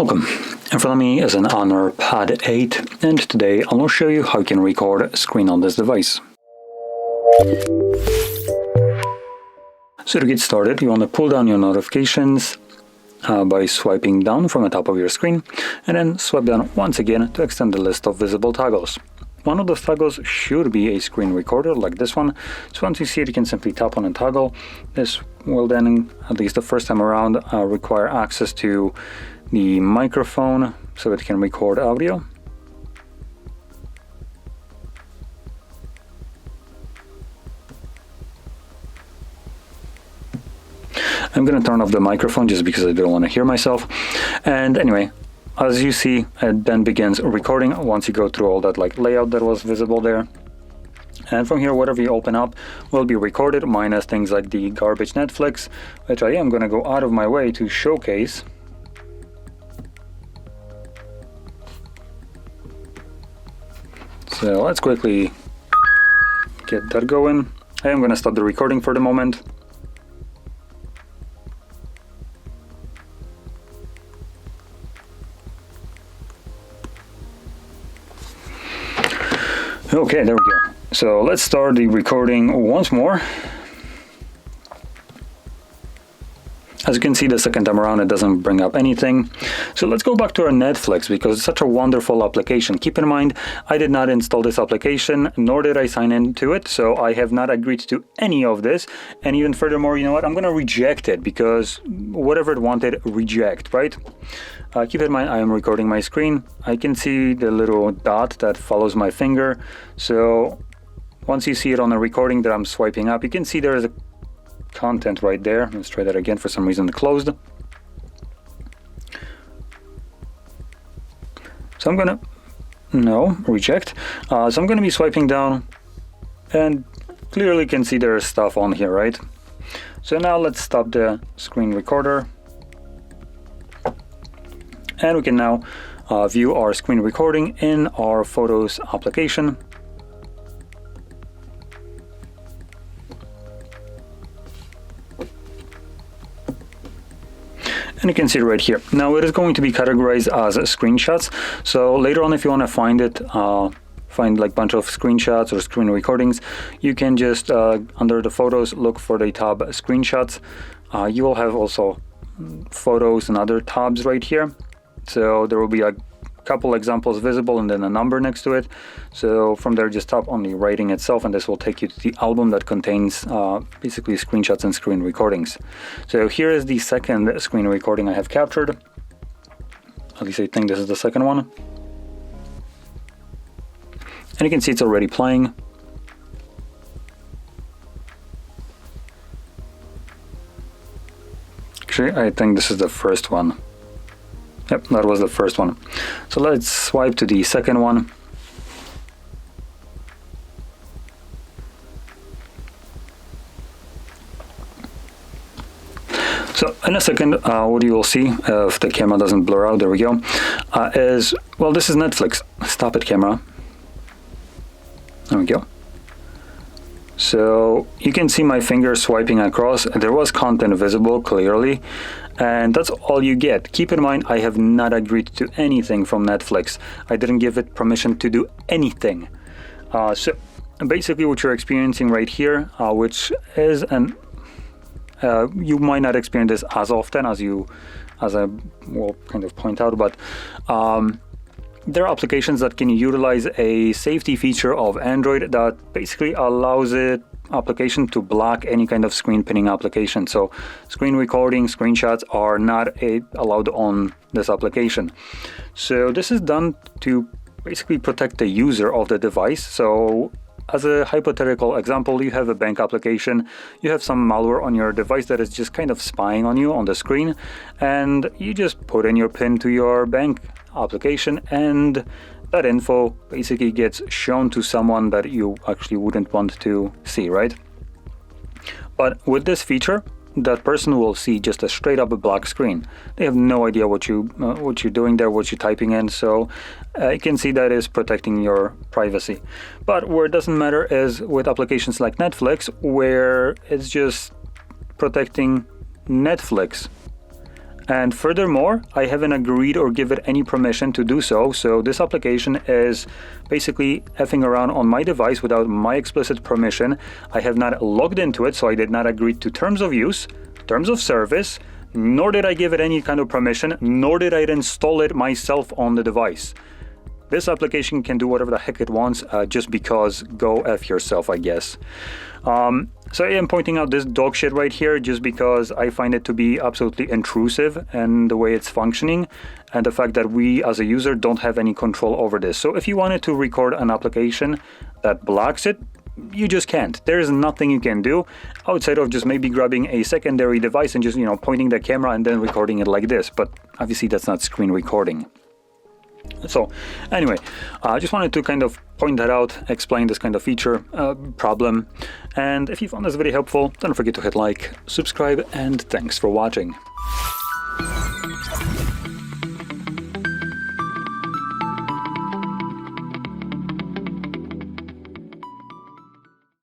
Welcome. In front of me is an Honor Pad 8, and today I will show you how you can record a screen on this device. So to get started, you want to pull down your notifications by swiping down from the top of your screen, and then swipe down once again to extend the list of visible toggles. One of those toggles should be a screen recorder like this one, so once you see it you can simply tap on a toggle. This will then, at least the first time around, require access to the microphone so it can record audio. I'm going to turn off the microphone just because I don't want to hear myself. And anyway, as you see, it then begins recording once you go through all that layout that was visible there. And from here, whatever you open up will be recorded, minus things like the garbage Netflix, which I am going to go out of my way to showcase. So let's quickly get that going. I am going to stop the recording for the moment. Okay, there we go. So let's start the recording once more. As you can see, the second time around it doesn't bring up anything. So let's go back to our Netflix because it's such a wonderful application. Keep in mind, I did not install this application, nor did I sign into it, so I have not agreed to any of this. And even furthermore, you know what, I'm going to reject it because whatever it wanted, reject, right? Keep in mind, I am recording my screen. I can see the little dot that follows my finger. So once you see it on the recording that I'm swiping up, you can see there is a content right there. Let's try that again. For some reason it closed. So I'm gonna reject. So I'm gonna be swiping down and clearly can see there's stuff on here, right? So now let's stop the screen recorder and we can now view our screen recording in our Photos application. And you can see it right here. Now it is going to be categorized as screenshots. So later on, if you want to find it, find like bunch of screenshots or screen recordings, you can just under the photos look for the tab screenshots. You will have also photos and other tabs right here. So there will be a couple examples visible and then a number next to it. So from there, just tap on the writing itself and this will take you to the album that contains basically screenshots and screen recordings. So here is the second screen recording I have captured. At least I think this is the second one. And you can see it's already playing. Actually, I think this is the first one. Yep, that was the first one. So let's swipe to the second one. So in a second, what you will see, if the camera doesn't blur out, there we go, is, well, this is Netflix. Stop it, camera. There we go. So you can see my finger swiping across. There was content visible clearly, and that's all you get. Keep in mind, I have not agreed to anything from Netflix. I didn't give it permission to do anything. So basically what you're experiencing right here, which is you might not experience this as often as I will kind of point out, but there are applications that can utilize a safety feature of Android that basically allows it application to block any kind of screen pinning application. So screen recording, screenshots are not allowed on this application. So this is done to basically protect the user of the device. So as a hypothetical example, you have a bank application, you have some malware on your device that is just kind of spying on you on the screen, and you just put in your PIN to your bank application and that info basically gets shown to someone that you actually wouldn't want to see, right? But with this feature, that person will see just a straight up a black screen. They have no idea what you're doing there, what you're typing in. So you can see that is protecting your privacy. But where it doesn't matter is with applications like Netflix, where it's just protecting Netflix And furthermore, I haven't agreed or given any permission to do so. So this application is basically effing around on my device without my explicit permission. I have not logged into it, so I did not agree to terms of use, terms of service, nor did I give it any kind of permission, nor did I install it myself on the device. This application can do whatever the heck it wants, just because go F yourself, I guess. So I am pointing out this dog shit right here just because I find it to be absolutely intrusive in the way it's functioning, and the fact that we as a user don't have any control over this. So if you wanted to record an application that blocks it, you just can't. There is nothing you can do outside of just maybe grabbing a secondary device and just, pointing the camera and then recording it like this. But obviously that's not screen recording. So anyway, I just wanted to kind of point that out, explain this kind of feature problem. And if you found this video helpful, don't forget to hit like, subscribe, and thanks for watching.